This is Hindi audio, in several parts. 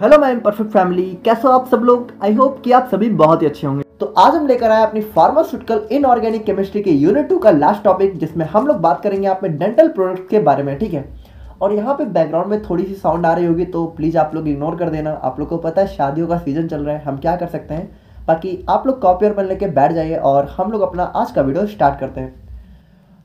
हेलो माय परफेक्ट फैमिली, कैसे हो आप सब लोग। आई होप कि आप सभी बहुत ही अच्छे होंगे। तो आज हम लेकर आए अपनी फार्मास्यूटिकल इनऑर्गेनिक केमिस्ट्री के यूनिट 2 का लास्ट टॉपिक, जिसमें हम लोग बात करेंगे आप में डेंटल प्रोडक्ट के बारे में। ठीक है, और यहाँ पे बैकग्राउंड में थोड़ी सी साउंड आ रही होगी तो प्लीज़ आप लोग इग्नोर कर देना। आप लोग को पता है शादियों का सीजन चल रहा है, हम क्या कर सकते हैं। बाकी आप लोग कॉपी और पेन लेके बैठ जाइए और हम लोग अपना आज का वीडियो स्टार्ट करते हैं।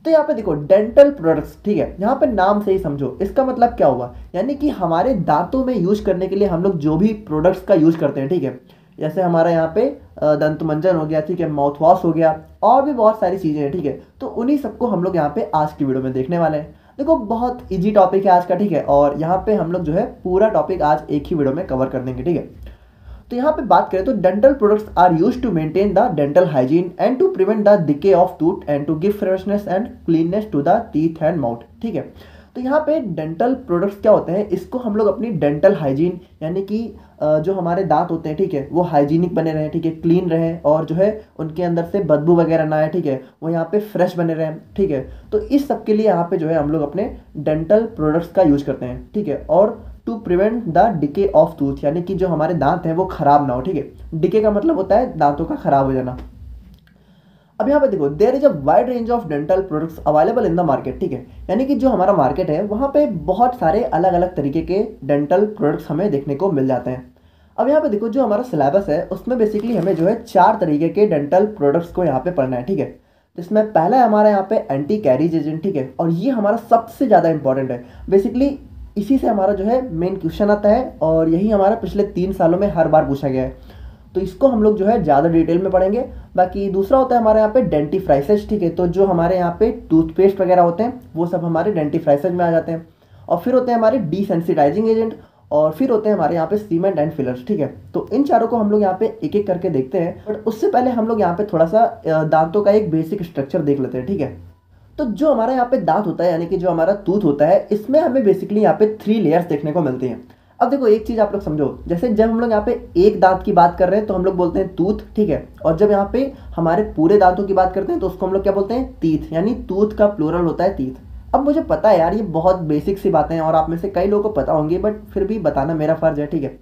तो यहाँ पे देखो डेंटल प्रोडक्ट्स, ठीक है, यहाँ पे नाम से ही समझो इसका मतलब क्या हुआ, यानी कि हमारे दांतों में यूज करने के लिए हम लोग जो भी प्रोडक्ट्स का यूज करते हैं। ठीक है, जैसे हमारा यहाँ पे दंत मंजन हो गया, ठीक है, माउथ वॉश हो गया, और भी बहुत सारी चीज़ें हैं। ठीक है, तो उन्हीं सबको हम लोग यहाँ पे आज की वीडियो में देखने वाले हैं। देखो बहुत इजी टॉपिक है आज का, ठीक है, और यहाँ पे हम लोग जो है पूरा टॉपिक आज एक ही वीडियो में कवर कर देंगे। ठीक है, तो यहाँ पे बात करें तो dental products are use to maintain the dental hygiene and to prevent the decay of tooth and to give freshness and cleanness to the teeth and mouth. ठीक है, तो यहाँ पे डेंटल प्रोडक्ट्स क्या होते हैं, इसको हम लोग अपनी डेंटल हाइजीन यानी कि जो हमारे दांत होते हैं, ठीक है, वो हाइजीनिक बने रहें, ठीक है, क्लीन रहें, और जो है उनके अंदर से बदबू वगैरह ना आए, ठीक है, वो यहाँ पे फ्रेश बने रहें। ठीक है, तो इस सब के लिए यहाँ पे जो है हम लोग अपने डेंटल प्रोडक्ट्स का यूज करते हैं। ठीक है, और to prevent the decay of tooth, यानी कि जो हमारे दांत हैं वो खराब ना हो। ठीक है, डिके का मतलब होता है दांतों का खराब हो जाना। अब यहाँ पे देखो there is a wide range of dental products available in the market. ठीक है, यानी कि जो हमारा मार्केट है वहाँ पे बहुत सारे अलग अलग तरीके के डेंटल प्रोडक्ट्स हमें देखने को मिल जाते हैं। अब यहाँ पे देखो जो हमारा सिलेबस है उसमें बेसिकली हमें जो है 4 तरीके के डेंटल प्रोडक्ट्स को यहाँ पे पढ़ना है। ठीक है, जिसमें पहला है हमारा यहाँ पे एंटी कैरीज एजेंट। ठीक है, और ये हमारा सबसे ज़्यादा इंपॉर्टेंट है। बेसिकली इसी से हमारा जो है मेन क्वेश्चन आता है, और यही हमारा पिछले 3 सालों में हर बार पूछा गया है, तो इसको हम लोग जो है ज़्यादा डिटेल में पढ़ेंगे। बाकी दूसरा होता है हमारे यहाँ पे डेंटिफ्राइसेज। ठीक है, तो जो हमारे यहाँ पे टूथपेस्ट वगैरह होते हैं वो सब हमारे डेंटिफ्राइसेज में आ जाते हैं। और फिर होते हैं हमारे डिसेंसिटाइजिंग एजेंट, और फिर होते हैं हमारे यहाँ पे सीमेंट एंड फिलर्स। ठीक है, तो इन चारों को हम लोग यहाँ पे एक एक करके देखते हैं, बट उससे पहले हम लोग यहाँ पे थोड़ा सा दांतों का एक बेसिक स्ट्रक्चर देख लेते हैं। ठीक है, तो जो हमारा यहाँ पे दांत होता है यानी कि जो हमारा टूथ होता है, इसमें हमें बेसिकली यहाँ पे 3 लेयर्स देखने को मिलती हैं। अब देखो एक चीज़ आप लोग समझो, जैसे जब हम लोग यहाँ पे एक दांत की बात कर रहे हैं तो हम लोग बोलते हैं टूथ। ठीक है, और जब यहाँ पे हमारे पूरे दांतों की बात करते हैं तो उसको हम लोग क्या बोलते हैं, टीथ, यानी टूथ का प्लूरल होता है टीथ। अब मुझे पता है यार ये बहुत बेसिक सी बातें हैं और आप में से कई लोगों को पता होंगी, बट फिर भी बताना मेरा फर्ज है। ठीक है,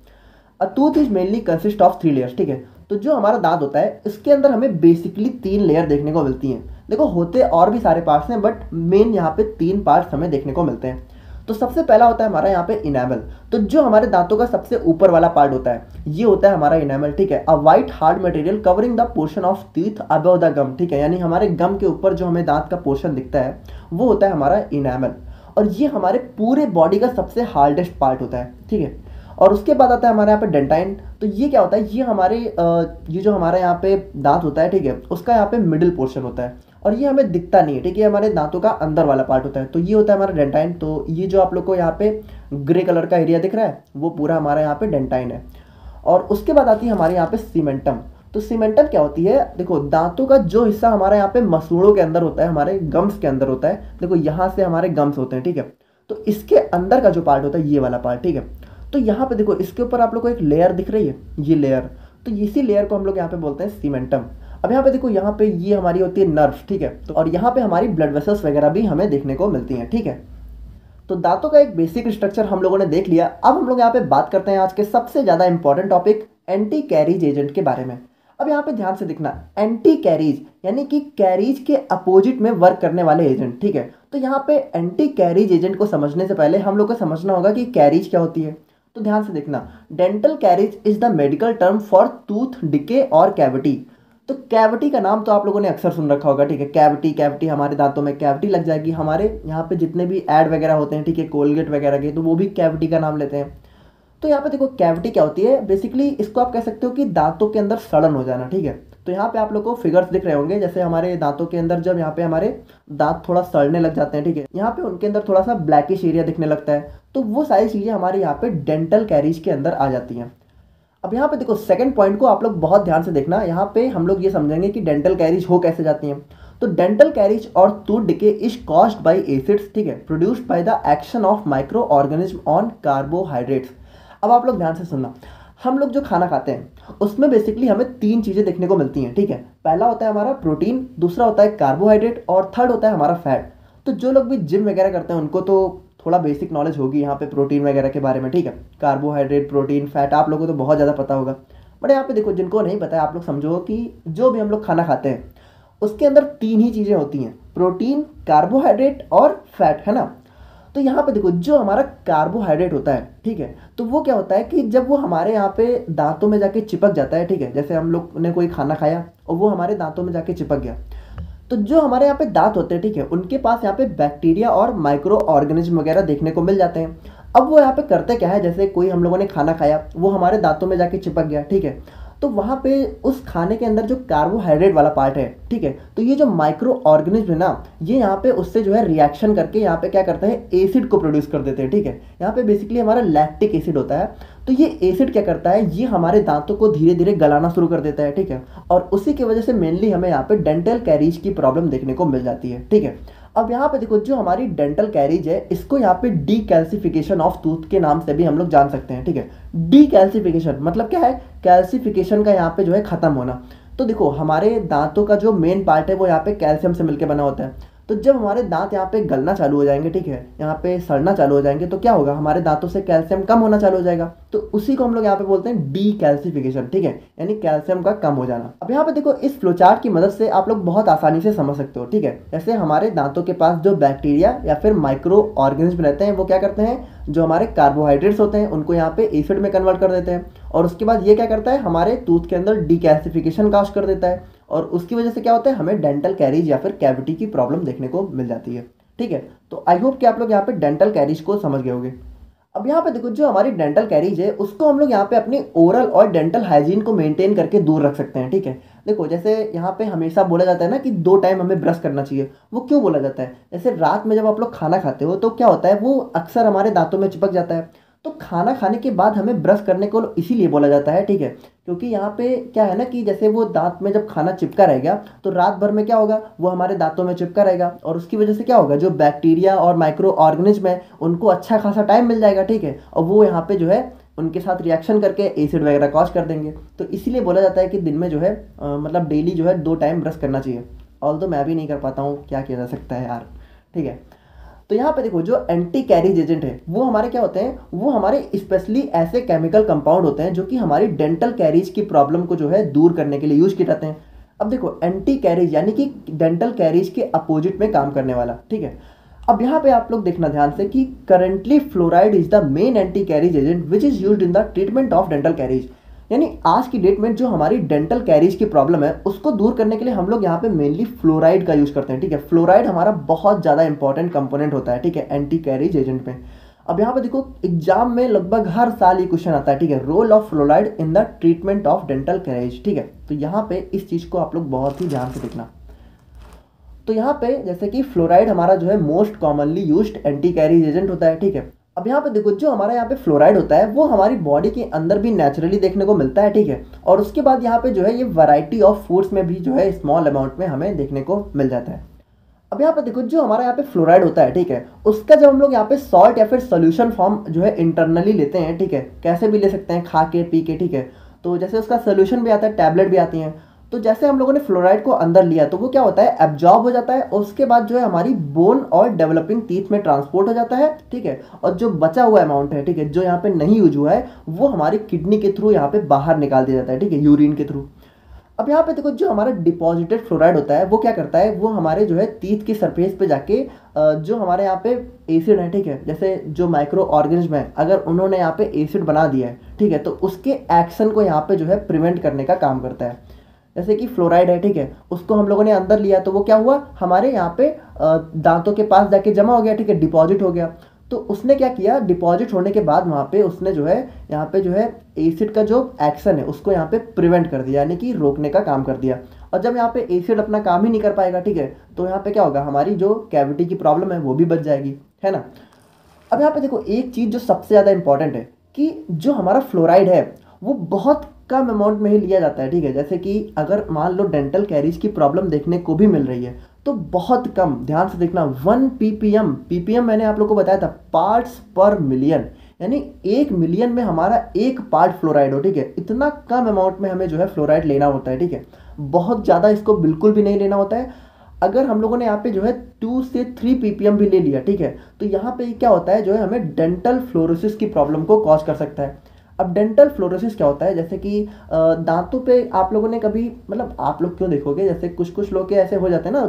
अ tooth is mainly consist of 3 layers. ठीक है, तो जो हमारा दांत होता है इसके अंदर हमें बेसिकली 3 लेयर देखने को मिलती हैं। देखो होते और भी सारे पार्ट्स हैं, बट मेन यहाँ पे 3 पार्ट्स हमें देखने को मिलते हैं। तो सबसे पहला होता है हमारा यहाँ पे इनेमल। तो जो हमारे दांतों का सबसे ऊपर वाला पार्ट होता है ये होता है हमारा इनेमल। ठीक है, a white hard material covering the portion of teeth above the gum. ठीक है, यानी हमारे गम के ऊपर जो हमें दांत का पोर्शन दिखता है वो होता है हमारा इनेमल, और ये हमारे पूरे बॉडी का सबसे हार्डेस्ट पार्ट होता है। ठीक है, और उसके बाद आता है हमारे यहाँ पे डेंटाइन। तो ये क्या होता है, ये हमारे ये जो हमारा यहाँ पे दांत होता है, ठीक है, उसका यहाँ पे मिडिल पोर्शन होता है, और ये हमें दिखता नहीं है। ठीक है, हमारे दांतों का अंदर वाला पार्ट होता है, तो ये होता है हमारा डेंटाइन। तो ये जो आप लोग को यहाँ पे ग्रे कलर का एरिया दिख रहा है वो पूरा हमारा यहाँ पे डेंटाइन है। और उसके बाद आती है हमारे यहाँ पे सीमेंटम। तो सीमेंटम क्या होती है, देखो दांतों का जो हिस्सा हमारे यहाँ पे मसूड़ों के अंदर होता है, हमारे गम्स के अंदर होता है। देखो यहाँ से हमारे गम्स होते हैं। ठीक है, तो इसके अंदर का जो पार्ट होता है ये वाला पार्ट। ठीक है, तो यहाँ पे देखो इसके ऊपर आप लोग को एक लेयर दिख रही है, ये लेयर, तो इसी लेयर को हम लोग यहाँ पे बोलते हैं सीमेंटम। अब यहाँ पे देखो यहाँ पे ये हमारी होती है नर्व्स। ठीक है, तो और यहाँ पे हमारी ब्लड वेसल्स वगैरह भी हमें देखने को मिलती हैं। ठीक है, तो दांतों का एक बेसिक स्ट्रक्चर हम लोगों ने देख लिया। अब हम लोग यहाँ पे बात करते हैं आज के सबसे ज़्यादा important topic anti carries agent के बारे में। अब यहाँ पे ध्यान से देखना, एंटी कैरीज यानी कि कैरीज के अपोजिट में वर्क करने वाले एजेंट। ठीक है, तो यहाँ पे एंटी कैरीज एजेंट को समझने से पहले हम लोग को समझना होगा कि कैरीज क्या होती है। तो ध्यान से देखना, dental caries is the medical term for tooth decay और कैविटी। तो कैविटी का नाम तो आप लोगों ने अक्सर सुन रखा होगा। ठीक है, कैविटी कैविटी, हमारे दांतों में कैविटी लग जाएगी। हमारे यहाँ पे जितने भी ऐड वगैरह होते हैं, ठीक है, कोलगेट वगैरह के, तो वो भी कैविटी का नाम लेते हैं। तो यहाँ पे देखो कैविटी क्या होती है, बेसिकली इसको आप कह सकते हो कि दांतों के अंदर सड़न हो जाना। ठीक है, तो यहाँ पे आप लोग को फिगर्स दिख रहे होंगे, जैसे हमारे दांतों के अंदर जब यहाँ पे हमारे दांत थोड़ा सड़ने लग जाते हैं, ठीक है, यहाँ पे उनके अंदर थोड़ा सा ब्लैकिश एरिया दिखने लगता है, तो वो सारी चीज़ें हमारे यहाँ पे डेंटल कैरीज के अंदर आ जाती हैं। अब यहाँ पे देखो सेकंड पॉइंट को आप लोग बहुत ध्यान से देखना, यहाँ पे हम लोग ये समझेंगे कि डेंटल कैरीज हो कैसे जाती हैं। तो डेंटल कैरीज और tooth decay is caused by acids, ठीक है, produced by the action of micro organism on carbohydrates. अब आप लोग ध्यान से सुनना, हम लोग जो खाना खाते हैं उसमें बेसिकली हमें 3 चीज़ें देखने को मिलती हैं। ठीक है, पहला होता है हमारा प्रोटीन, दूसरा होता है कार्बोहाइड्रेट, और थर्ड होता है हमारा फैट। तो जो लोग भी जिम वगैरह करते हैं उनको तो थोड़ा बेसिक नॉलेज होगी यहाँ पे प्रोटीन वगैरह के बारे में, ठीक है। कार्बोहाइड्रेट, प्रोटीन, फैट आप लोगों को तो बहुत ज़्यादा पता होगा। बट यहाँ पे देखो, जिनको नहीं पता है, आप लोग समझो कि जो भी हम लोग खाना खाते हैं उसके अंदर 3 ही चीज़ें होती हैं, प्रोटीन, कार्बोहाइड्रेट और फैट, है ना। तो यहाँ पे देखो, जो हमारा कार्बोहाइड्रेट होता है, ठीक है, तो वो क्या होता है कि जब वो हमारे यहाँ पे दांतों में जाके चिपक जाता है, ठीक है, जैसे हम लोग ने कोई खाना खाया और वो हमारे दांतों में जाके चिपक गया, तो जो हमारे यहाँ पे दांत होते हैं, ठीक है, उनके पास यहाँ पे बैक्टीरिया और माइक्रो ऑर्गेनिज्म वगैरह देखने को मिल जाते हैं। अब वो यहाँ पे करते क्या है, जैसे कोई हम लोगों ने खाना खाया, वो हमारे दांतों में जाके चिपक गया, ठीक है, तो वहाँ पे उस खाने के अंदर जो कार्बोहाइड्रेट वाला पार्ट है, ठीक है, तो ये जो माइक्रो ऑर्गेनिज्म है ना, ये यहाँ पे उससे जो है रिएक्शन करके यहाँ पे क्या करते हैं, एसिड को प्रोड्यूस कर देते हैं, ठीक है। यहाँ पे बेसिकली हमारा लैक्टिक एसिड होता है। तो ये एसिड क्या करता है, ये हमारे दांतों को धीरे धीरे गलाना शुरू कर देता है, ठीक है, और उसी की वजह से मेनली हमें यहाँ पे डेंटल कैरीज की प्रॉब्लम देखने को मिल जाती है, ठीक है। अब यहाँ पे देखो, जो हमारी डेंटल कैरीज है, इसको यहाँ पे डीकैल्सिफिकेशन ऑफ टूथ के नाम से भी हम लोग जान सकते हैं, ठीक है। डीकैल्सिफिकेशन मतलब क्या है, कैल्सिफिकेशन का यहाँ पे जो है खत्म होना। तो देखो, हमारे दांतों का जो मेन पार्ट है वो यहाँ पे कैल्शियम से मिलकर बना होता है। तो जब हमारे दांत यहाँ पे गलना चालू हो जाएंगे, ठीक है, यहाँ पे सड़ना चालू हो जाएंगे, तो क्या होगा, हमारे दांतों से कैल्शियम कम होना चालू हो जाएगा। तो उसी को हम लोग यहाँ पे बोलते हैं डीकैल्सिफिकेशन, ठीक है, यानी कैल्शियम का कम हो जाना। अब यहाँ पे देखो, इस फ्लोचार्ट की मदद से आप लोग बहुत आसानी से समझ सकते हो, ठीक है। जैसे हमारे दांतों के पास जो बैक्टीरिया या फिर माइक्रो ऑर्गेनिज्म रहते हैं, वो क्या करते हैं, जो हमारे कार्बोहाइड्रेट्स होते हैं उनको यहाँ पे एसिड में कन्वर्ट कर देते हैं, और उसके बाद ये क्या करता है, हमारे टूथ के अंदर डीकैल्सिफिकेशन काज कर देता है, और उसकी वजह से क्या होता है, हमें डेंटल कैरीज या फिर कैविटी की प्रॉब्लम देखने को मिल जाती है, ठीक है। तो आई होप कि आप लोग यहाँ पे डेंटल कैरीज को समझ गए होंगे। अब यहाँ पे देखो, जो हमारी डेंटल कैरीज है उसको हम लोग यहाँ पे अपनी ओरल और डेंटल हाइजीन को मेंटेन करके दूर रख सकते हैं, ठीक है। देखो, जैसे यहाँ पे हमेशा बोला जाता है ना कि 2 टाइम हमें ब्रश करना चाहिए। वो क्यों बोला जाता है, जैसे रात में जब आप लोग खाना खाते हो तो क्या होता है, वो अक्सर हमारे दांतों में चिपक जाता है। तो खाना खाने के बाद हमें ब्रश करने को इसीलिए बोला जाता है, ठीक है, क्योंकि यहाँ पे क्या है ना कि जैसे वो दांत में जब खाना चिपका रहेगा तो रात भर में क्या होगा, वो हमारे दांतों में चिपका रहेगा, और उसकी वजह से क्या होगा, जो बैक्टीरिया और माइक्रो ऑर्गेनिज्म है उनको अच्छा खासा टाइम मिल जाएगा, ठीक है, और वो यहाँ पे जो है उनके साथ रिएक्शन करके एसिड वगैरह कॉज कर देंगे। तो इसीलिए बोला जाता है कि दिन में जो है मतलब डेली जो है 2 टाइम ब्रश करना चाहिए। ऑल्दो मैं भी नहीं कर पाता हूँ, क्या किया जा सकता है यार, ठीक है। तो यहाँ पे देखो, जो एंटी कैरीज एजेंट है वो हमारे क्या होते हैं, वो हमारे स्पेशली ऐसे केमिकल कंपाउंड होते हैं जो कि हमारी डेंटल कैरीज की प्रॉब्लम को जो है दूर करने के लिए यूज किए जाते हैं। अब देखो, एंटी कैरीज यानी कि डेंटल कैरीज के अपोजिट में काम करने वाला, ठीक है। अब यहाँ पे आप लोग देखना ध्यान से कि currently fluoride is the main anti carries agent which is used in the treatment of dental carries. यानी आज की डेट में जो हमारी डेंटल कैरीज की प्रॉब्लम है उसको दूर करने के लिए हम लोग यहाँ पे मेनली फ्लोराइड का यूज करते हैं, ठीक है। फ्लोराइड हमारा बहुत ज़्यादा इंपॉर्टेंट कंपोनेंट होता है, ठीक है, एंटी कैरीज एजेंट में। अब यहाँ पे देखो, एग्जाम में लगभग हर साल ये क्वेश्चन आता है, ठीक है, role of fluoride in the treatment of dental caries, ठीक है। तो यहाँ पे इस चीज़ को आप लोग बहुत ही ध्यान से देखना। तो यहाँ पे जैसे कि फ्लोराइड हमारा जो है most commonly used anti carries agent होता है, ठीक है। अब यहाँ पे देखो, जो हमारा यहाँ पे फ्लोराइड होता है वो हमारी बॉडी के अंदर भी नेचुरली देखने को मिलता है, ठीक है, और उसके बाद यहाँ पे जो है ये वैरायटी ऑफ फूड्स में भी जो है स्मॉल अमाउंट में हमें देखने को मिल जाता है। अब यहाँ पे देखो, जो हमारा यहाँ पे फ्लोराइड होता है, ठीक है, उसका जब हम लोग यहाँ पे सॉल्ट या फिर सोल्यूशन फॉर्म जो है इंटरनली लेते हैं, ठीक है, कैसे भी ले सकते हैं, खा के, पी के, ठीक है, तो जैसे उसका सोल्यूशन भी आता है, टैबलेट भी आती हैं। तो जैसे हम लोगों ने फ्लोराइड को अंदर लिया तो वो क्या होता है, एब्जॉर्ब हो जाता है, और उसके बाद जो है हमारी बोन और डेवलपिंग टीथ में ट्रांसपोर्ट हो जाता है, ठीक है, और जो बचा हुआ अमाउंट है, ठीक है, जो यहाँ पे नहीं यूज हुआ है, वो हमारी किडनी के थ्रू यहाँ पे बाहर निकाल दिया जाता है, ठीक है, यूरिन के थ्रू। अब यहाँ पे देखो, जो हमारा डिपॉजिटेड फ्लोराइड होता है वो क्या करता है, वो हमारे जो है टीथ की सरफेस पे जाके जो हमारे यहाँ पे एसिड है, ठीक है, जैसे जो माइक्रो ऑर्गेनिज्म है अगर उन्होंने यहाँ पे एसिड बना दिया है, ठीक है, तो उसके एक्शन को यहाँ पे जो है प्रिवेंट करने का काम करता है। जैसे कि फ्लोराइड है, ठीक है, उसको हम लोगों ने अंदर लिया तो वो क्या हुआ, हमारे यहाँ पे दांतों के पास जाके जमा हो गया, ठीक है, डिपॉजिट हो गया। तो उसने क्या किया, डिपॉजिट होने के बाद वहाँ पे उसने जो है यहाँ पे जो है एसिड का जो एक्शन है उसको यहाँ पे प्रिवेंट कर दिया, यानी कि रोकने का काम कर दिया। और जब यहाँ पे एसिड अपना काम ही नहीं कर पाएगा, ठीक है, तो यहाँ पे क्या होगा, हमारी जो कैविटी की प्रॉब्लम है वो भी बच जाएगी, है ना। अब यहाँ पे देखो, एक चीज़ जो सबसे ज़्यादा इंपॉर्टेंट है कि जो हमारा फ्लोराइड है वो बहुत कम अमाउंट में ही लिया जाता है, ठीक है। जैसे कि अगर मान लो डेंटल कैरीज की प्रॉब्लम देखने को भी मिल रही है तो बहुत कम, ध्यान से देखना, 1 ppm, ppm मैंने आप लोग को बताया था पार्ट्स पर मिलियन, यानी 1 मिलियन में हमारा 1 पार्ट फ्लोराइड हो, ठीक है। इतना कम अमाउंट में हमें जो है फ्लोराइड लेना होता है, ठीक है, बहुत ज़्यादा इसको बिल्कुल भी नहीं लेना होता है। अगर हम लोगों ने यहाँ पे जो है 2 से 3 ppm भी ले लिया, ठीक है, तो यहाँ पे क्या होता है जो है हमें डेंटल फ्लोरोसिस की प्रॉब्लम को कॉज कर सकता है। अब डेंटल फ्लोरोसिस क्या होता है, जैसे कि दांतों पे आप लोगों ने कभी, मतलब आप लोग क्यों देखोगे, जैसे कुछ कुछ लोग के ऐसे हो जाते हैं ना,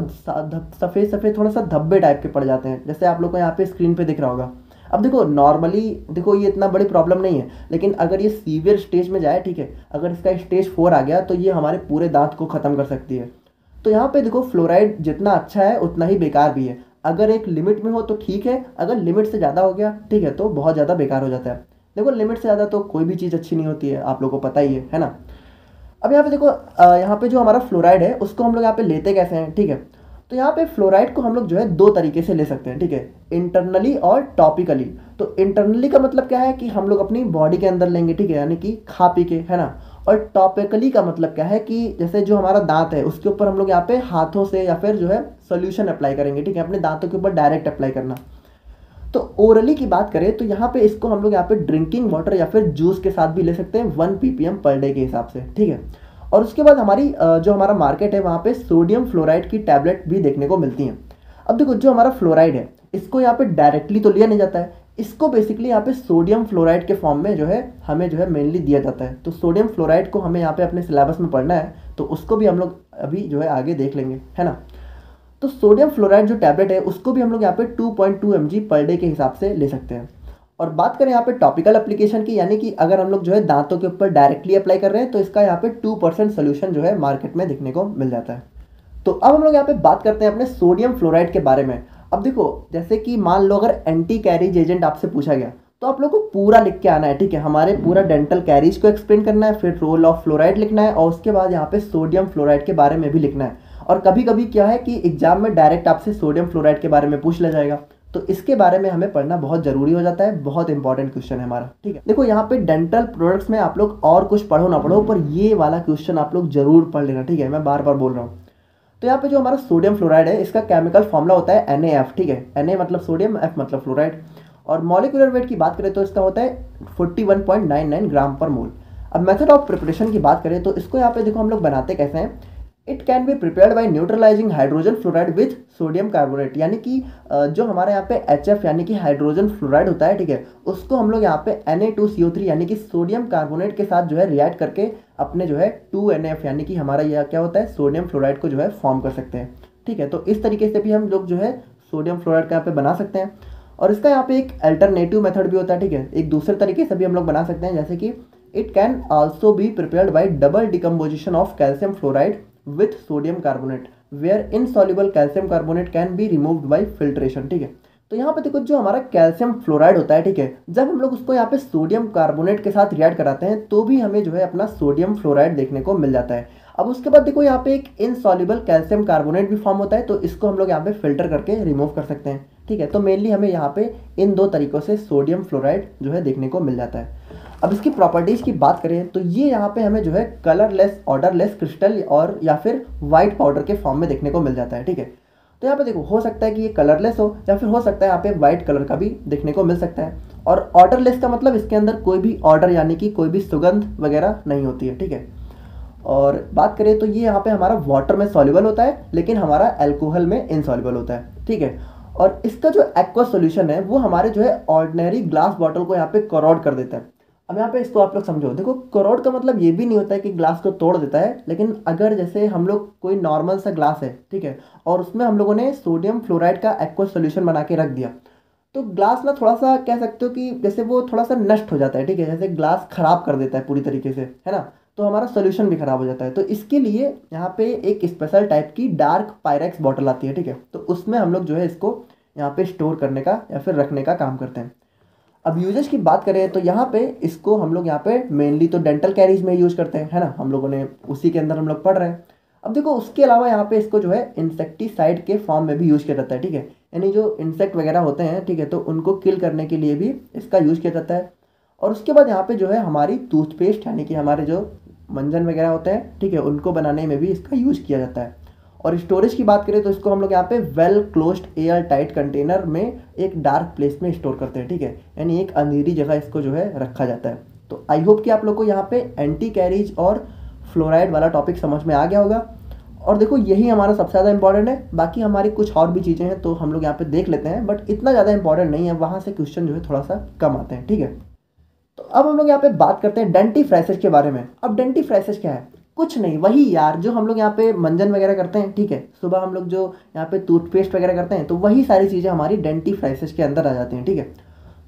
सफ़ेद सफ़ेद थोड़ा सा धब्बे टाइप के पड़ जाते हैं, जैसे आप लोग को यहाँ पे स्क्रीन पे दिख रहा होगा। अब देखो नॉर्मली देखो ये इतना बड़ी प्रॉब्लम नहीं है, लेकिन अगर ये सीवियर स्टेज में जाए, ठीक है, अगर इसका स्टेज 4 आ गया तो ये हमारे पूरे दांत को ख़त्म कर सकती है। तो यहाँ पे देखो फ्लोराइड जितना अच्छा है उतना ही बेकार भी है। अगर एक लिमिट में हो तो ठीक है, अगर लिमिट से ज़्यादा हो गया, ठीक है, तो बहुत ज़्यादा बेकार हो जाता है। देखो लिमिट से ज़्यादा तो कोई भी चीज़ अच्छी नहीं होती है, आप लोगों को पता ही है ना। अब यहाँ पे देखो यहाँ पे जो हमारा फ्लोराइड है उसको हम लोग यहाँ पे लेते कैसे हैं, ठीक है। तो यहाँ पे फ्लोराइड को हम लोग जो है 2 तरीके से ले सकते हैं, ठीक है, इंटरनली और टॉपिकली। तो इंटरनली का मतलब क्या है कि हम लोग अपनी बॉडी के अंदर लेंगे, ठीक है, यानी कि खा पी के, है ना। और टॉपिकली का मतलब क्या है कि जैसे जो हमारा दांत है उसके ऊपर हम लोग यहाँ पे हाथों से या फिर जो है सोल्यूशन अप्लाई करेंगे, ठीक है, अपने दांतों के ऊपर डायरेक्ट अप्लाई करना। तो ओरली की बात करें तो यहाँ पे इसको हम लोग यहाँ पे ड्रिंकिंग वाटर या फिर जूस के साथ भी ले सकते हैं 1 ppm पर डे के हिसाब से, ठीक है। और उसके बाद हमारी जो हमारा मार्केट है वहाँ पे सोडियम फ्लोराइड की टैबलेट भी देखने को मिलती हैं। अब देखो जो हमारा फ्लोराइड है इसको यहाँ पे डायरेक्टली तो लिया नहीं जाता है, इसको बेसिकली यहाँ पे सोडियम फ्लोराइड के फॉर्म में जो है हमें जो है मेनली दिया जाता है। तो सोडियम फ्लोराइड को हमें यहाँ पे अपने सिलेबस में पढ़ना है, तो उसको भी हम लोग अभी जो है आगे देख लेंगे, है ना। तो सोडियम फ्लोराइड जो टैबलेट है उसको भी हम लोग यहाँ पे 2.2 mg पर डे के हिसाब से ले सकते हैं। और बात करें यहाँ पे टॉपिकल एप्लीकेशन की, यानी कि अगर हम लोग जो है दांतों के ऊपर डायरेक्टली अप्लाई कर रहे हैं तो इसका यहाँ पे 2% सोल्यूशन जो है मार्केट में देखने को मिल जाता है। तो अब हम लोग यहाँ पे बात करते हैं अपने सोडियम फ्लोराइड के बारे में। अब देखो जैसे कि मान लो अगर एंटी कैरीज एजेंट आपसे पूछा गया तो आप लोग को पूरा लिख के आना है, ठीक है, हमारे पूरा डेंटल कैरीज को एक्सप्लेन करना है, फिर रोल ऑफ फ्लोराइड लिखना है और उसके बाद यहाँ पे सोडियम फ्लोराइड के बारे में भी लिखना है। और कभी कभी क्या है कि एग्जाम में डायरेक्ट आपसे सोडियम फ्लोराइड के बारे में पूछ लिया जाएगा, तो इसके बारे में हमें पढ़ना बहुत ज़रूरी हो जाता है, बहुत इंपॉर्टेंट क्वेश्चन है हमारा, ठीक है। देखो यहाँ पे डेंटल प्रोडक्ट्स में आप लोग और कुछ पढ़ो ना पढ़ो, पर ये वाला क्वेश्चन आप लोग जरूर पढ़ लेना, ठीक है, मैं बार बार बोल रहा हूँ। तो यहाँ पे जो हमारा सोडियम फ्लोराइड है इसका केमिकल फॉर्मूला होता है NaF, ठीक है, Na मतलब सोडियम, F मतलब फ्लोराइड। और मॉलिक्यूलर वेट की बात करें तो इसका होता है 41.99 ग्राम पर मोल। अब मेथड ऑफ प्रिपरेशन की बात करें तो इसको यहाँ पे देखो हम लोग बनाते कैसे हैं। It can be prepared bye neutralising hydrogen fluoride with sodium carbonate, यानी कि जो हमारे यहाँ पे HF यानी कि हाइड्रोजन फ्लोराइड होता है, ठीक है, उसको हम लोग यहाँ पे Na2CO3 यानी कि सोडियम कार्बोनेट के साथ जो है रिएक्ट करके अपने जो है 2NF यानी कि हमारा यह क्या होता है सोडियम फ्लोराइड को जो है फॉर्म कर सकते हैं, ठीक है। तो इस तरीके से भी हम लोग जो है सोडियम फ्लोराइड का यहाँ पे बना सकते हैं। और इसका यहाँ पे एक अल्टरनेटिव मेथड भी होता है, ठीक है, एक दूसरे तरीके से भी हम लोग बना सकते हैं, जैसे कि it can also be prepared by double decomposition of calcium fluoride with sodium carbonate where insoluble calcium carbonate can be removed by filtration, ठीक है। तो यहाँ पे देखो जो हमारा कैल्शियम फ्लोराइड होता है, ठीक है, जब हम लोग उसको यहाँ पे सोडियम कार्बोनेट के साथ रिएक्ट कराते हैं तो भी हमें जो है अपना सोडियम फ्लोराइड देखने को मिल जाता है। अब उसके बाद देखो यहाँ पे एक इनसॉल्युबल कैल्शियम कार्बोनेट भी फॉर्म होता है, तो इसको हम लोग यहाँ पे फिल्टर करके रिमूव कर सकते हैं, ठीक है। तो मेनली हमें यहाँ पे इन 2 तरीकों से सोडियम फ्लोराइड जो है देखने को मिल जाता है। अब इसकी प्रॉपर्टीज़ की बात करें तो ये यहाँ पे हमें जो है कलरलेस, ऑर्डरलेस क्रिस्टल और या फिर वाइट पाउडर के फॉर्म में देखने को मिल जाता है, ठीक है। तो यहाँ पे देखो हो सकता है कि ये कलरलेस हो या फिर हो सकता है यहाँ पे वाइट कलर का भी देखने को मिल सकता है। और ऑर्डरलेस का मतलब इसके अंदर कोई भी ऑर्डर यानी कि कोई भी सुगंध वगैरह नहीं होती है, ठीक है। और बात करें तो ये यहाँ पे हमारा वाटर में सॉल्युबल होता है लेकिन हमारा अल्कोहल में इनसॉल्युबल होता है, ठीक है। और इसका जो एक्वा सॉल्यूशन है वो हमारे जो है ऑर्डिनरी ग्लास बॉटल को यहाँ पे करोड कर देता है। अब यहाँ पे इसको आप लोग समझो, देखो करोड का मतलब ये भी नहीं होता है कि ग्लास को तोड़ देता है, लेकिन अगर जैसे हम लोग कोई नॉर्मल सा ग्लास है, ठीक है, और उसमें हम लोगों ने सोडियम फ्लोराइड का एक्वा सॉल्यूशन बना के रख दिया तो ग्लास ना थोड़ा सा कह सकते हो कि जैसे वो थोड़ा सा नष्ट हो जाता है, ठीक है, जैसे ग्लास खराब कर देता है पूरी तरीके से, है ना, तो हमारा सोल्यूशन भी खराब हो जाता है। तो इसके लिए यहाँ पे एक स्पेशल टाइप की डार्क पायरेक्स बॉटल आती है, ठीक है, तो उसमें हम लोग जो है इसको यहाँ पे स्टोर करने का या फिर रखने का काम करते हैं। अब यूजेज की बात करें तो यहाँ पे इसको हम लोग यहाँ पे मेनली तो डेंटल कैरीज में यूज करते हैं, है ना, हम लोगों ने उसी के अंदर हम लोग पढ़ रहे हैं। अब देखो उसके अलावा यहाँ पे इसको जो है इंसेक्टिसाइड के फॉर्म में भी यूज किया जाता है, ठीक है, यानी जो इंसेक्ट वगैरह होते हैं, ठीक है, तो उनको किल करने के लिए भी इसका यूज किया जाता है। और उसके बाद यहाँ पे जो है हमारी टूथपेस्ट यानी कि हमारे जो मंजन वगैरह होते हैं, ठीक है, उनको बनाने में भी इसका यूज किया जाता है। और स्टोरेज की बात करें तो इसको हम लोग यहाँ पे well closed air tight container में एक डार्क प्लेस में स्टोर करते हैं, ठीक है, यानी एक अंधेरी जगह इसको जो है रखा जाता है। तो आई होप कि आप लोग को यहाँ पे एंटी कैरीज और फ्लोराइड वाला टॉपिक समझ में आ गया होगा। और देखो यही हमारा सबसे ज़्यादा इंपॉर्टेंट है, बाकी हमारी कुछ और भी चीज़ें हैं तो हम लोग यहाँ पे देख लेते हैं, बट इतना ज़्यादा इंपॉर्टेंट नहीं है, वहाँ से क्वेश्चन जो है थोड़ा सा कम आते हैं, ठीक है। तो अब हम लोग यहाँ पे बात करते हैं डेंटिफ्राइसिस के बारे में। अब डेंटिफ्राइसिस क्या है? कुछ नहीं, वही यार जो हम लोग यहाँ पे मंजन वगैरह करते हैं, ठीक है, सुबह हम लोग जो यहाँ पे टूथपेस्ट वगैरह करते हैं, तो वही सारी चीज़ें हमारी डेंटिफ्राइसिस के अंदर आ जाती हैं, ठीक है।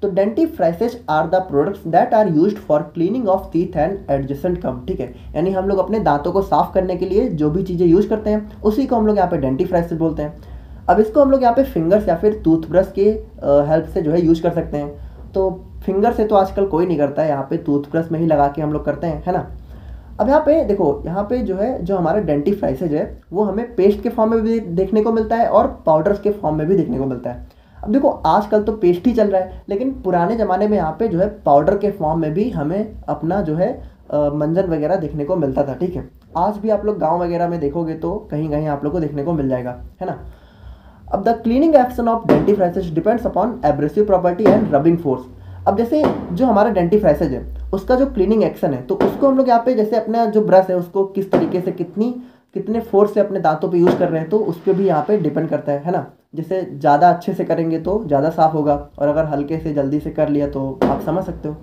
तो dentifrices are the products that are used for cleaning of teeth and adjacent gum, ठीक है। यानी हम लोग अपने दांतों को साफ करने के लिए जो भी चीज़ें यूज करते हैं उसी को हम लोग यहाँ पे डेंटिफ्राइसिस बोलते हैं। अब इसको हम लोग यहाँ पे फिंगर्स या फिर टूथब्रश के हेल्प से जो है यूज कर सकते हैं। तो फिंगर से तो आजकल कोई नहीं करता है, यहाँ पे टूथब्रश में ही लगा के हम लोग करते हैं, है ना। अब यहाँ पे देखो, यहाँ पे जो है जो हमारा डेंटिफ्राइसिस है वो हमें पेस्ट के फॉर्म में भी देखने को मिलता है और पाउडर्स के फॉर्म में भी देखने को मिलता है। अब देखो आजकल तो पेस्ट ही चल रहा है, लेकिन पुराने ज़माने में यहाँ पे जो है पाउडर के फॉर्म में भी हमें अपना जो है मंजन वगैरह देखने को मिलता था, ठीक है। आज भी आप लोग गाँव वगैरह में देखोगे तो कहीं कहीं आप लोग को देखने को मिल जाएगा, है ना। अब the cleaning action of dentifrices depends upon abrasive property and rubbing force. अब जैसे जो हमारा डेंटिफ्राइसिस है उसका जो क्लीनिंग एक्शन है, तो उसको हम लोग यहाँ पे जैसे अपना जो ब्रश है उसको किस तरीके से कितने फोर्स से अपने दांतों पे यूज़ कर रहे हैं, तो उस पर भी यहाँ पे डिपेंड करता है ना। जैसे ज़्यादा अच्छे से करेंगे तो ज़्यादा साफ होगा, और अगर हल्के से जल्दी से कर लिया तो आप समझ सकते हो।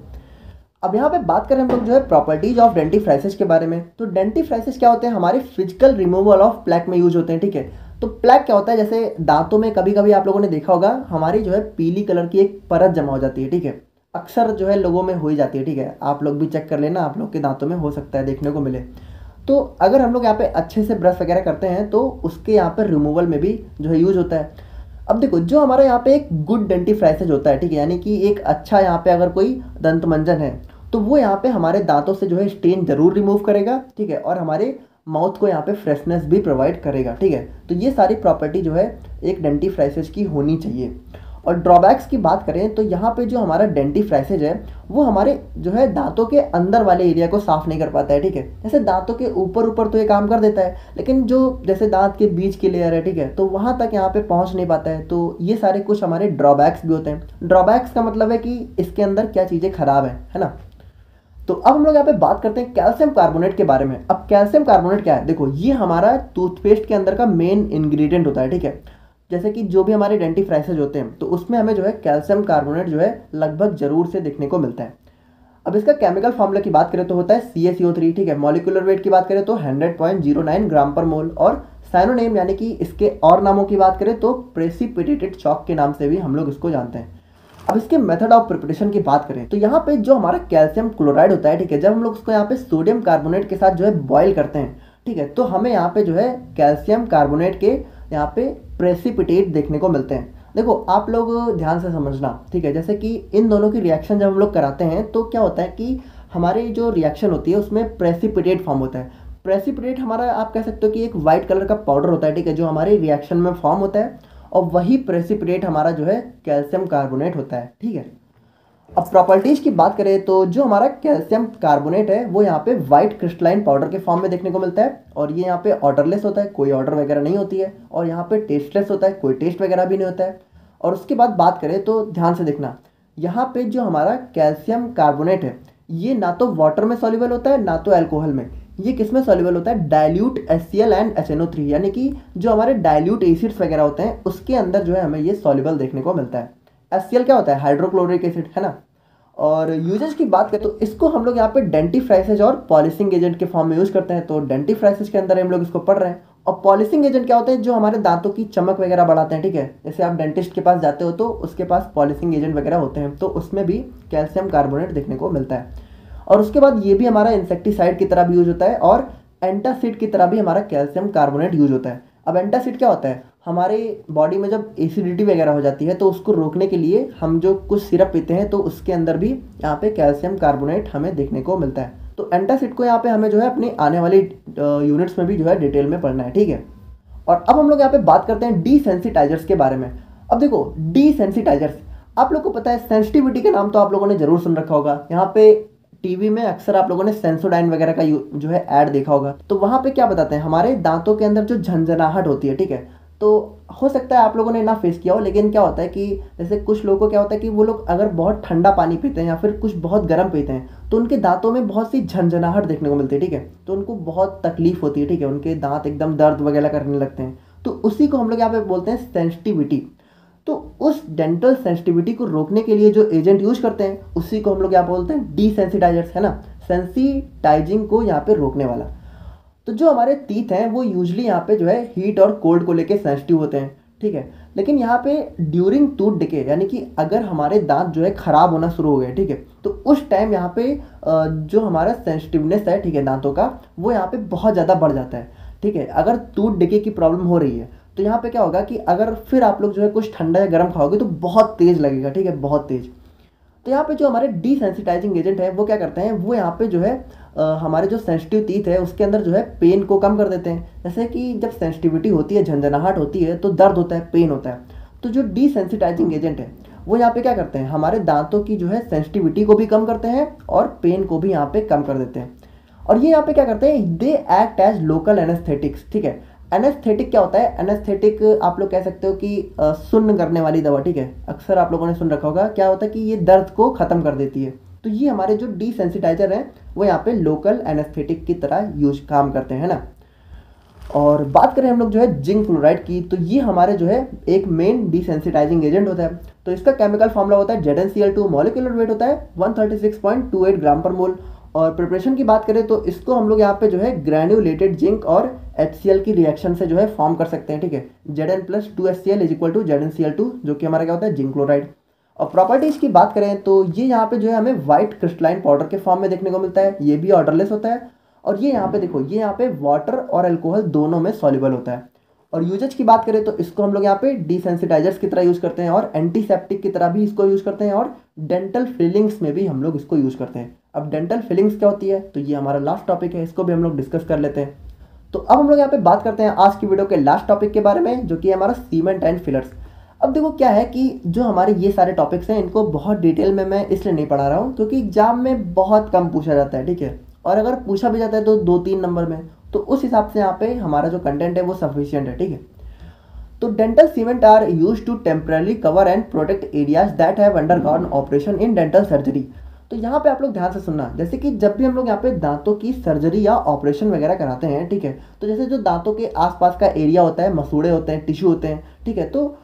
अब यहाँ पे बात करें हम लोग जो है प्रॉपर्टीज ऑफ डेंटिफ्राइसिस के बारे में, तो डेंटिफ्राइसिस क्या होते हैं? हमारे फिजिकल रिमूवल ऑफ प्लैक में यूज होते हैं, ठीक है। तो प्लैक क्या होता है? जैसे दांतों में कभी कभी आप लोगों ने देखा होगा हमारी जो है पीली कलर की एक परत जमा हो जाती है, ठीक है। अक्सर जो है लोगों में हो ही जाती है, ठीक है। आप लोग भी चेक कर लेना, आप लोग के दांतों में हो सकता है देखने को मिले। तो अगर हम लोग यहाँ पे अच्छे से ब्रश वगैरह करते हैं तो उसके यहाँ पर रिमूवल में भी जो है यूज होता है। अब देखो जो हमारा यहाँ पे एक गुड डेंटिफ्राइसिस होता है, ठीक है, यानी कि एक अच्छा यहाँ पे अगर कोई दंत मंजन है तो वो यहाँ पे हमारे दांतों से जो है स्टेन जरूर रिमूव करेगा, ठीक है, और हमारे माउथ को यहाँ पे फ्रेशनेस भी प्रोवाइड करेगा, ठीक है। तो ये सारी प्रॉपर्टी जो है एक डेंटिफ्राइसिस की होनी चाहिए। और ड्रॉबैक्स की बात करें तो यहाँ पे जो हमारा डेंटिफ्राइसिस है वो हमारे जो है दांतों के अंदर वाले एरिया को साफ नहीं कर पाता है, ठीक है। जैसे दांतों के ऊपर ऊपर तो ये काम कर देता है, लेकिन जो जैसे दांत के बीच की लेयर है, ठीक है, तो वहाँ तक यहाँ पे पहुँच नहीं पाता है। तो ये सारे कुछ हमारे ड्रॉबैक्स भी होते हैं। ड्रॉबैक्स का मतलब है कि इसके अंदर क्या चीज़ें खराब है ना। तो अब हम लोग यहाँ पे बात करते हैं कैल्शियम कार्बोनेट के बारे में। अब कैल्शियम कार्बोनेट क्या है? देखो ये हमारा टूथपेस्ट के अंदर का मेन इंग्रेडिएंट होता है, ठीक है। जैसे कि जो भी हमारे डेंटिफ्राइसिस होते हैं तो उसमें हमें जो है कैल्शियम कार्बोनेट जो है लगभग जरूर से देखने को मिलता है। अब इसका केमिकल फॉर्मूला की बात करें तो होता है CaCO3, ठीक है। मॉलिक्यूलर वेट की बात करें तो 100.09 ग्राम पर मोल, और साइनोनेम यानी कि इसके और नामों की बात करें तो प्रेसिपिटेटेड चॉक के नाम से भी हम लोग इसको जानते हैं। अब इसके मेथड ऑफ प्रिपरेशन की बात करें तो यहाँ पे जो हमारा कैल्शियम क्लोराइड होता है, ठीक है, जब हम लोग उसको यहाँ पे सोडियम कार्बोनेट के साथ जो है बॉईल करते हैं, ठीक है, तो हमें यहाँ पे जो है कैल्शियम कार्बोनेट के यहाँ पे प्रेसिपिटेट देखने को मिलते हैं। देखो आप लोग ध्यान से समझना, ठीक है। जैसे कि इन दोनों की रिएक्शन जब हम लोग कराते हैं तो क्या होता है कि हमारी जो रिएक्शन होती है उसमें प्रेसिपिटेट फॉर्म होता है। प्रेसिपिटेट हमारा आप कह सकते हो कि एक वाइट कलर का पाउडर होता है, ठीक है, जो हमारी रिएक्शन में फॉर्म होता है, और वही प्रेसिपिटेट हमारा जो है कैल्शियम कार्बोनेट होता है, ठीक है। अब प्रॉपर्टीज की बात करें तो जो हमारा कैल्शियम कार्बोनेट है वो यहाँ पे व्हाइट क्रिस्टलाइन पाउडर के फॉर्म में देखने को मिलता है, और ये यहाँ पे ऑर्डरलेस होता है, कोई ऑर्डर वगैरह नहीं होती है, और यहाँ पे टेस्टलेस होता है, कोई टेस्ट वगैरह भी नहीं होता है। और उसके बाद बात करें तो ध्यान से देखना, यहाँ पे जो हमारा कैल्शियम कार्बोनेट है ये ना तो वाटर में सॉल्युबल होता है ना तो अल्कोहल में। ये किस में सॉल्युबल होता है? डाइल्यूट HCl एंड HNO3, यानी कि जो हमारे डाइल्यूट एसिड्स वगैरह होते हैं उसके अंदर जो है हमें ये सॉल्युबल देखने को मिलता है। HCl क्या होता है? हाइड्रोक्लोरिक एसिड, है ना। और यूजेज की बात करें तो इसको हम लोग यहाँ पे डेंटिफ्राइसिस और पॉलिशिंग एजेंट के फॉर्म में यूज करते हैं। तो डेंटिफ्राइसिस के अंदर हम लोग इसको पढ़ रहे हैं। और पॉलिशिंग एजेंट क्या होते हैं? जो हमारे दांतों की चमक वगैरह बढ़ाते हैं, ठीक है। जैसे आप डेंटिस्ट के पास जाते हो तो उसके पास पॉलिशिंग एजेंट वगैरह होते हैं, तो उसमें भी कैल्शियम कार्बोनेट देखने को मिलता है। और उसके बाद ये भी हमारा इंसेक्टिसाइड की तरह भी यूज होता है, और एंटासिड की तरह भी हमारा कैल्शियम कार्बोनेट यूज होता है। अब एंटासिड क्या होता है? हमारे बॉडी में जब एसिडिटी वगैरह हो जाती है तो उसको रोकने के लिए हम जो कुछ सिरप पीते हैं तो उसके अंदर भी यहाँ पे कैल्शियम कार्बोनेट हमें देखने को मिलता है। तो एंटासिड को यहाँ पे हमें जो है अपनी आने वाली यूनिट्स में भी जो है डिटेल में पढ़ना है, ठीक है। और अब हम लोग यहाँ पे बात करते हैं डीसेंसिटाइजर्स के बारे में। अब देखो डीसेंसिटाइजर्स, आप लोग को पता है सेंसिटिविटी का नाम तो आप लोगों ने जरूर सुन रखा होगा। यहाँ पे टीवी में अक्सर आप लोगों ने सेंसोडाइन वगैरह का जो है ऐड देखा होगा। तो वहाँ पे क्या बताते हैं? हमारे दांतों के अंदर जो झंझनाहट होती है, ठीक है, तो हो सकता है आप लोगों ने ना फेस किया हो, लेकिन क्या होता है कि जैसे कुछ लोगों को क्या होता है कि वो लोग अगर बहुत ठंडा पानी पीते हैं या फिर कुछ बहुत गर्म पीते हैं तो उनके दांतों में बहुत सी झंझनाहट देखने को मिलती है, ठीक है। तो उनको बहुत तकलीफ होती है, ठीक है, उनके दांत एकदम दर्द वगैरह करने लगते हैं। तो उसी को हम लोग यहाँ पे बोलते हैं सेंसिटिविटी। तो उस डेंटल सेंसिटिविटी को रोकने के लिए जो एजेंट यूज करते हैं उसी को हम लोग यहाँ बोलते हैं डीसेंसिटाइजर्स, है ना, सेंसिटाइजिंग को यहाँ पे रोकने वाला। तो जो हमारे टीथ हैं वो यूजली यहाँ पे जो है हीट और कोल्ड को लेके सेंसिटिव होते हैं, ठीक है। लेकिन यहाँ पे ड्यूरिंग टूथ डिके, यानी कि अगर हमारे दांत जो है खराब होना शुरू हो गए, ठीक है, तो उस टाइम यहाँ पे जो हमारा सेंसिटिवनेस है, ठीक है, दांतों का, वो यहाँ पे बहुत ज़्यादा बढ़ जाता है, ठीक है। अगर टूथ डिके की प्रॉब्लम हो रही है तो यहाँ पे क्या होगा कि अगर फिर आप लोग जो है कुछ ठंडा या गर्म खाओगे तो बहुत तेज़ लगेगा, ठीक है, बहुत तेज़। तो यहाँ पे जो हमारे डीसेंसिटाइजिंग एजेंट है वो क्या करते हैं, वो यहाँ पे जो है हमारे जो सेंसिटिव टीथ है उसके अंदर जो है पेन को कम कर देते हैं। जैसे कि जब सेंसिटिविटी होती है, झंझनाहट होती है, तो दर्द होता है, पेन होता है। तो जो डीसेंसिटाइजिंग एजेंट है वो यहाँ पे क्या करते हैं, हमारे दांतों की जो है सेंसिटिविटी को भी कम करते हैं और पेन को भी यहाँ पे कम कर देते हैं। और ये यहाँ पे क्या करते हैं, they act as local anaesthetics, ठीक है। एनेस्थेटिक क्या होता है, एनेस्थेटिक आप लोग कह सकते हो कि सुन्न करने वाली दवा, ठीक है। अक्सर आप लोगों ने सुन रखा होगा, क्या होता है कि ये दर्द को ख़त्म कर देती है। तो ये हमारे जो डीसेंसिटाइजर हैं वो यहाँ पे लोकल एनेस्थेटिक की तरह यूज काम करते हैं ना। और बात करें हम लोग जो है जिंक क्लोराइड की, तो ये हमारे जो है एक मेन डीसेंसिटाइजिंग एजेंट होता है। तो इसका केमिकल फॉर्मूला होता है ZnCl2, मॉलिक्यूलर वेट होता है 136.28 ग्राम पर मोल। और प्रिपरेशन की बात करें तो इसको हम लोग यहाँ पे जो है ग्रैन्युलेटेड जिंक और HCl की रिएक्शन से जो है फॉर्म कर सकते हैं, ठीक है। Zn+2HCl is equal to ZnCl2, जो कि हमारा क्या होता है, जिंक क्लोराइड। और प्रॉपर्टीज की बात करें तो ये यहाँ पे जो है हमें व्हाइट क्रिस्टलाइन पाउडर के फॉर्म में देखने को मिलता है, ये भी ऑर्डरलेस होता है। और ये यहाँ पे देखो, ये यहाँ पे वाटर और अल्कोहल दोनों में सॉल्युबल होता है। और यूजेज की बात करें तो इसको हम लोग यहाँ पे डिसेंसिटाइजर्स की तरह यूज करते हैं और एंटीसेप्टिक की तरह भी इसको यूज करते हैं और डेंटल फिलिंग्स में भी हम लोग इसको यूज करते हैं। अब डेंटल फिलिंग्स क्या होती है, तो ये हमारा लास्ट टॉपिक है, इसको भी हम लोग डिस्कस कर लेते हैं। तो अब हम लोग यहाँ पे बात करते हैं आज की वीडियो के लास्ट टॉपिक के बारे में, जो कि है हमारा सीमेंट एंड फिलर्स। अब देखो क्या है कि जो हमारे ये सारे टॉपिक्स हैं इनको बहुत डिटेल में मैं इसलिए नहीं पढ़ा रहा हूँ क्योंकि एग्जाम में बहुत कम पूछा जाता है, ठीक है। और अगर पूछा भी जाता है तो 2-3 नंबर में, तो उस हिसाब से यहाँ पे हमारा जो कंटेंट है वो सफिशियंट है, ठीक है। तो dental cement are use to temporarily cover and protect areas that have undergone operation in dental surgery. तो यहाँ पे आप लोग ध्यान से सुनना, जैसे कि जब भी हम लोग यहाँ पे दांतों की सर्जरी या ऑपरेशन वगैरह कराते हैं, ठीक है, तो जैसे जो दांतों के आसपास का एरिया होता है, मसूड़े होते हैं, टिश्यू होते हैं, ठीक है, तो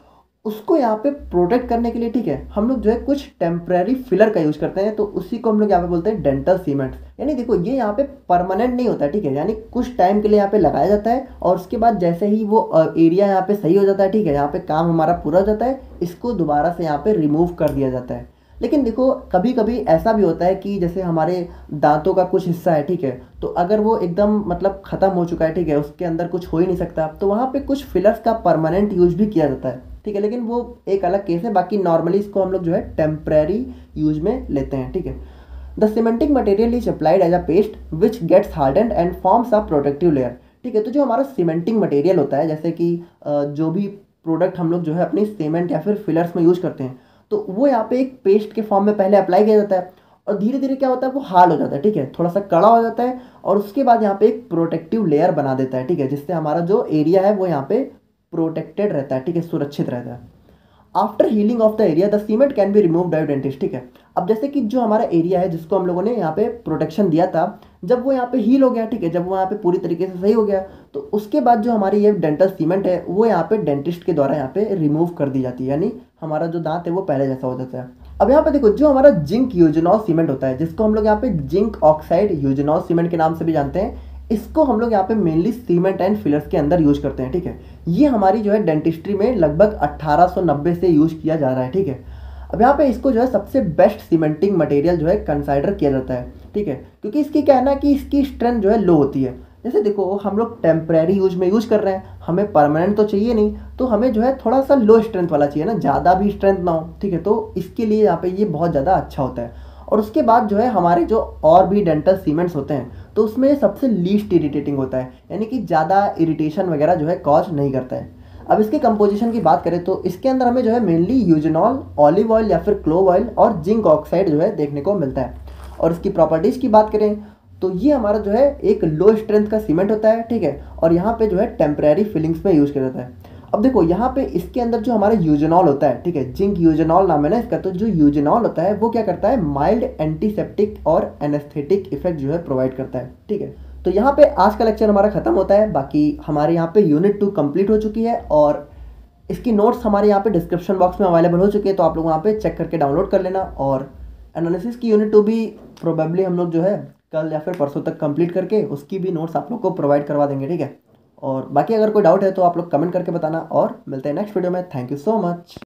उसको यहाँ पे प्रोटेक्ट करने के लिए, ठीक है, हम लोग जो है कुछ टेम्परेरी फिलर का यूज करते हैं। तो उसी को हम लोग यहाँ पे बोलते हैं डेंटल सीमेंट। यानी देखो ये यहाँ पे परमानेंट नहीं होता है, ठीक है, यानी कुछ टाइम के लिए यहाँ पे लगाया जाता है और उसके बाद जैसे ही वो एरिया यहाँ पे सही हो जाता है, ठीक है, यहाँ पे काम हमारा पूरा हो जाता है, इसको दोबारा से यहाँ पे रिमूव कर दिया जाता है। लेकिन देखो कभी कभी ऐसा भी होता है कि जैसे हमारे दांतों का कुछ हिस्सा है, ठीक है, तो अगर वो एकदम मतलब ख़त्म हो चुका है, ठीक है, उसके अंदर कुछ हो ही नहीं सकता, तो वहाँ पे कुछ फिलर्स का परमानेंट यूज भी किया जाता है, ठीक है। लेकिन वो एक अलग केस है, बाकी नॉर्मली इसको हम लोग जो है टेम्परेरी यूज में लेते हैं, ठीक है। The cementing material is applied as a paste which gets hardened and forms a protective layer, ठीक है। तो जो हमारा सीमेंटिंग मटेरियल होता है, जैसे कि जो भी प्रोडक्ट हम लोग जो है अपनी सीमेंट या फिर फिलर्स में यूज करते हैं, तो वो यहाँ पे एक पेस्ट के फॉर्म में पहले अप्लाई किया जाता है और धीरे धीरे क्या होता है, वो हार्ड हो जाता है, ठीक है, थोड़ा सा कड़ा हो जाता है और उसके बाद यहाँ पे एक प्रोटेक्टिव लेयर बना देता है, ठीक है, जिससे हमारा जो एरिया है वो यहाँ पे प्रोटेक्टेड रहता है, ठीक है, सुरक्षित रहता है। After healing of the area the cement can be remove by dentist, ठीक है। अब जैसे कि जो हमारा एरिया है जिसको हम लोगों ने यहाँ पे प्रोटेक्शन दिया था, जब वो यहाँ पे हील हो गया, ठीक है, जब वो यहाँ पे पूरी तरीके से सही हो गया, तो उसके बाद जो हमारी ये डेंटल सीमेंट है वो यहाँ पे डेंटिस्ट के द्वारा यहाँ पे रिमूव कर दी जाती है, यानी हमारा जो दांत है वो पहले जैसा हो जाता है। अब यहाँ पे देखो जो हमारा जिंक यूजेनॉल सीमेंट होता है, जिसको हम लोग यहाँ पे जिंक ऑक्साइड यूजेनॉल सीमेंट के नाम से भी जानते हैं, इसको हम लोग यहाँ पे मेनली सीमेंट एंड फिलर्स के अंदर यूज करते हैं, ठीक है। ये हमारी जो है डेंटिस्ट्री में लगभग 1890 से यूज किया जा रहा है, ठीक है। अब यहाँ पे इसको जो है सबसे बेस्ट सीमेंटिंग मटेरियल जो है कंसाइडर किया जाता है, ठीक है, क्योंकि इसकी कहना है कि इसकी स्ट्रेंथ जो है लो होती है। जैसे देखो हम लोग टेम्परेरी यूज में यूज कर रहे हैं, हमें परमानेंट तो चाहिए नहीं, तो हमें जो है थोड़ा सा लो स्ट्रेंथ वाला चाहिए ना, ज़्यादा भी स्ट्रेंथ ना हो, ठीक है, तो इसके लिए यहाँ पे ये बहुत ज़्यादा अच्छा होता है। और उसके बाद जो है हमारे जो और भी डेंटल सीमेंट्स होते हैं, तो उसमें सबसे लीस्ट इरिटेटिंग होता है, यानी कि ज़्यादा इरिटेशन वगैरह जो है कॉज नहीं करता है। अब इसके कंपोजिशन की बात करें तो इसके अंदर हमें जो है मेनली यूजेनॉल, ऑलिव ऑयल या फिर क्लोव ऑयल और जिंक ऑक्साइड जो है देखने को मिलता है। और इसकी प्रॉपर्टीज़ की बात करें तो ये हमारा जो है एक लो स्ट्रेंथ का सीमेंट होता है, ठीक है, और यहाँ पे जो है टेम्परेरी फिलिंग्स में यूज़ किया जाता है। अब देखो यहाँ पे इसके अंदर जो हमारा यूजेनॉल होता है, ठीक है, जिंक यूजेनॉल नाम है ना इसका, तो जो यूजेनॉल होता है वो क्या करता है, माइल्ड एंटीसेप्टिक और एनेस्थेटिक इफेक्ट जो है प्रोवाइड करता है, ठीक है। तो यहाँ पे आज का लेक्चर हमारा खत्म होता है। बाकी हमारे यहाँ पे यूनिट 2 कंप्लीट हो चुकी है और इसकी नोट्स हमारे यहाँ पे डिस्क्रिप्शन बॉक्स में अवेलेबल हो चुके हैं, तो आप लोग वहाँ पे चेक करके डाउनलोड कर लेना। और एनालिसिस की यूनिट 2 भी प्रोबेबली हम लोग जो है कल या फिर परसों तक कंप्लीट करके उसकी भी नोट्स आप लोग को प्रोवाइड करवा देंगे, ठीक है। और बाकी अगर कोई डाउट है तो आप लोग कमेंट करके बताना, और मिलते हैं नेक्स्ट वीडियो में। Thank you so much.